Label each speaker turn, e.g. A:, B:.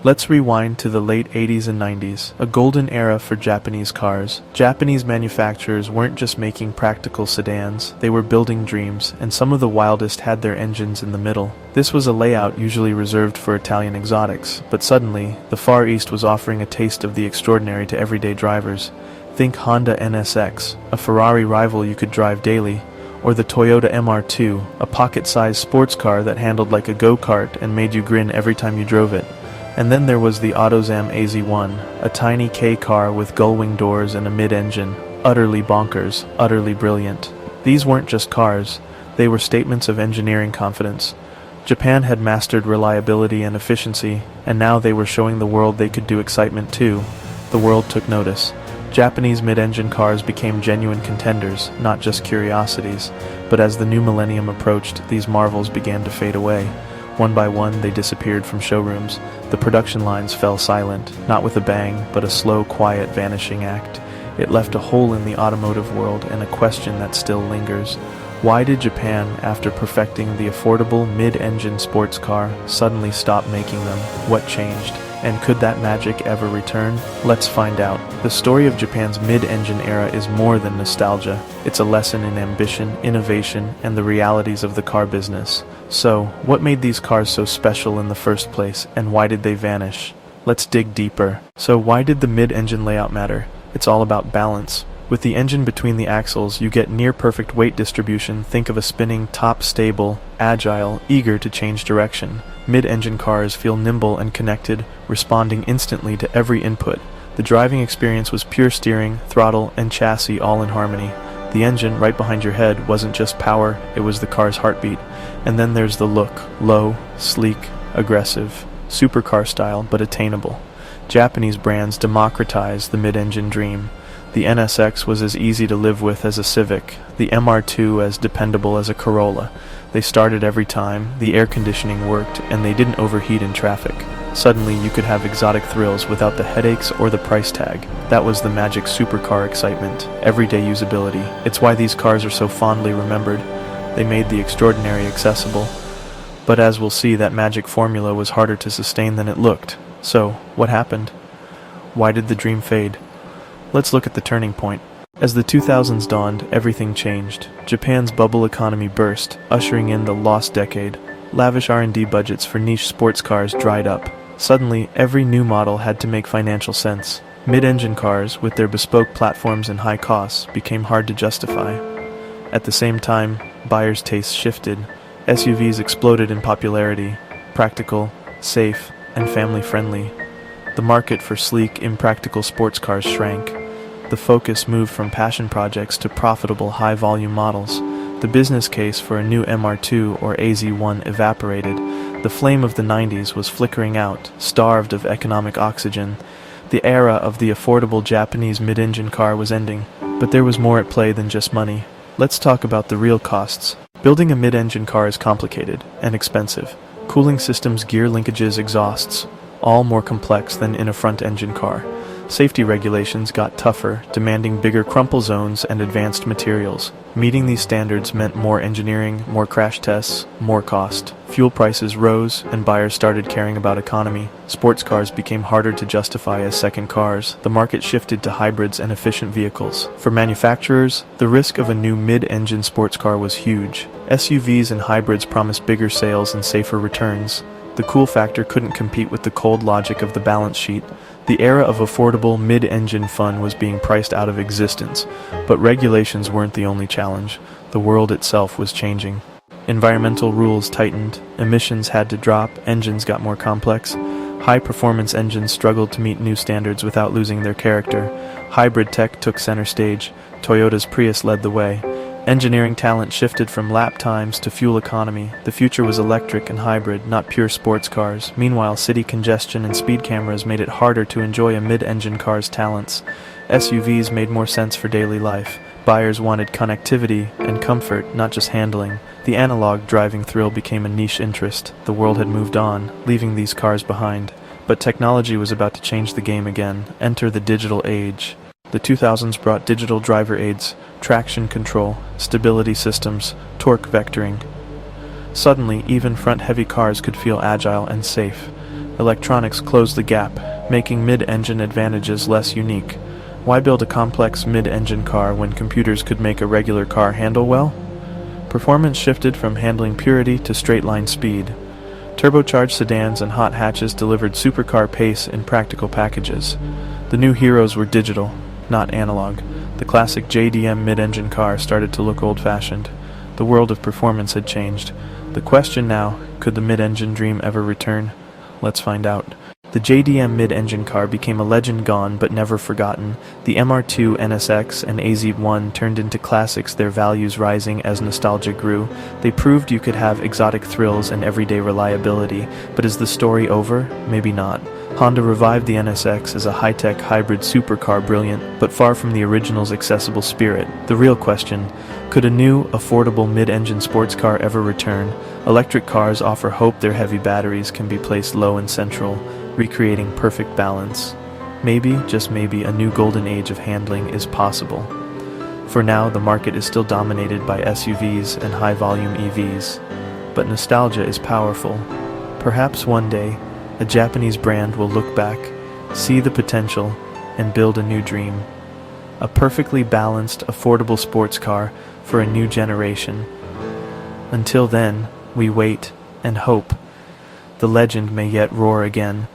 A: Let's rewind to the late 80s and 90s, a golden era for Japanese cars. Japanese manufacturers weren't just making practical sedans, they were building dreams, and some of the wildest had their engines in the middle. This was a layout usually reserved for Italian exotics, but suddenly, the Far East was offering a taste of the extraordinary to everyday drivers. Think Honda NSX, a Ferrari rival you could drive daily, or the Toyota MR2, a pocket-sized sports car that handled like a go-kart and made you grin every time you drove it. And then there was the Autozam AZ-1, a tiny K car with gull-wing doors and a mid-engine. Utterly bonkers, utterly brilliant. These weren't just cars, they were statements of engineering confidence. Japan had mastered reliability and efficiency, and now they were showing the world they could do excitement too. The world took notice. Japanese mid-engine cars became genuine contenders, not just curiosities. But as the new millennium approached, these marvels began to fade away. One by one, they disappeared from showrooms. The production lines fell silent, not with a bang, but a slow, quiet, vanishing act. It left a hole in the automotive world and a question that still lingers. Why did Japan, after perfecting the affordable mid-engine sports car, suddenly stop making them? What changed? And could that magic ever return? Let's find out. The story of Japan's mid-engine era is more than nostalgia. It's a lesson in ambition, innovation, and the realities of the car business. So, what made these cars so special in the first place, and why did they vanish? Let's dig deeper. So why did the mid-engine layout matter? It's all about balance. With the engine between the axles, you get near-perfect weight distribution. Think of a spinning top, stable, agile, eager to change direction. Mid-engine cars feel nimble and connected, responding instantly to every input. The driving experience was pure steering, throttle, and chassis all in harmony. The engine, right behind your head, wasn't just power, it was the car's heartbeat. And then there's the look. Low, sleek, aggressive, supercar style, but attainable. Japanese brands democratized the mid-engine dream. The NSX was as easy to live with as a Civic, the MR2 as dependable as a Corolla. They started every time, the air conditioning worked, and they didn't overheat in traffic. Suddenly you could have exotic thrills without the headaches or the price tag. That was the magic supercar excitement, everyday usability. It's why these cars are so fondly remembered. They made the extraordinary accessible. But as we'll see, that magic formula was harder to sustain than it looked. So, what happened? Why did the dream fade? Let's look at the turning point. As the 2000s dawned, everything changed. Japan's bubble economy burst, ushering in the lost decade. Lavish R&D budgets for niche sports cars dried up. Suddenly, every new model had to make financial sense. Mid-engine cars, with their bespoke platforms and high costs, became hard to justify. At the same time, buyers' tastes shifted. SUVs exploded in popularity, practical, safe, and family-friendly. The market for sleek, impractical sports cars shrank. The focus moved from passion projects to profitable, high-volume models. The business case for a new MR2 or AZ-1 evaporated. The flame of the 90s was flickering out, starved of economic oxygen. The era of the affordable Japanese mid-engine car was ending. But there was more at play than just money. Let's talk about the real costs. Building a mid-engine car is complicated and expensive. Cooling systems, gear linkages, exhausts, all more complex than in a front-engine car. Safety regulations got tougher, demanding bigger crumple zones and advanced materials. Meeting these standards meant more engineering, more crash tests, more cost. Fuel prices rose, and buyers started caring about economy. Sports cars became harder to justify as second cars. The market shifted to hybrids and efficient vehicles. For manufacturers, the risk of a new mid-engine sports car was huge. SUVs and hybrids promised bigger sales and safer returns. The cool factor couldn't compete with the cold logic of the balance sheet. The era of affordable mid-engine fun was being priced out of existence, but regulations weren't the only challenge. The world itself was changing. Environmental rules tightened, emissions had to drop, engines got more complex. High-performance engines struggled to meet new standards without losing their character. Hybrid tech took center stage. Toyota's Prius led the way. Engineering talent shifted from lap times to fuel economy. The future was electric and hybrid, not pure sports cars. Meanwhile, city congestion and speed cameras made it harder to enjoy a mid-engine car's talents. SUVs made more sense for daily life. Buyers wanted connectivity and comfort, not just handling. The analog driving thrill became a niche interest. The world had moved on, leaving these cars behind. But technology was about to change the game again. Enter the digital age. The 2000s brought digital driver aids, traction control, stability systems, torque vectoring. Suddenly, even front-heavy cars could feel agile and safe. Electronics closed the gap, making mid-engine advantages less unique. Why build a complex mid-engine car when computers could make a regular car handle well? Performance shifted from handling purity to straight-line speed. Turbocharged sedans and hot hatches delivered supercar pace in practical packages. The new heroes were digital, not analog. The classic JDM mid-engine car started to look old-fashioned. The world of performance had changed. The question now, could the mid-engine dream ever return? Let's find out. The JDM mid-engine car became a legend gone but never forgotten. The MR2 NSX and AZ-1 turned into classics, their values rising as nostalgia grew. They proved you could have exotic thrills and everyday reliability. But is the story over? Maybe not. Honda revived the NSX as a high-tech hybrid supercar, brilliant, but far from the original's accessible spirit. The real question, could a new, affordable mid-engine sports car ever return? Electric cars offer hope. Their heavy batteries can be placed low and central, recreating perfect balance. Maybe, just maybe, a new golden age of handling is possible. For now, the market is still dominated by SUVs and high-volume EVs. But nostalgia is powerful. Perhaps one day, a Japanese brand will look back, see the potential, and build a new dream. A perfectly balanced, affordable sports car for a new generation. Until then, we wait and hope. The legend may yet roar again.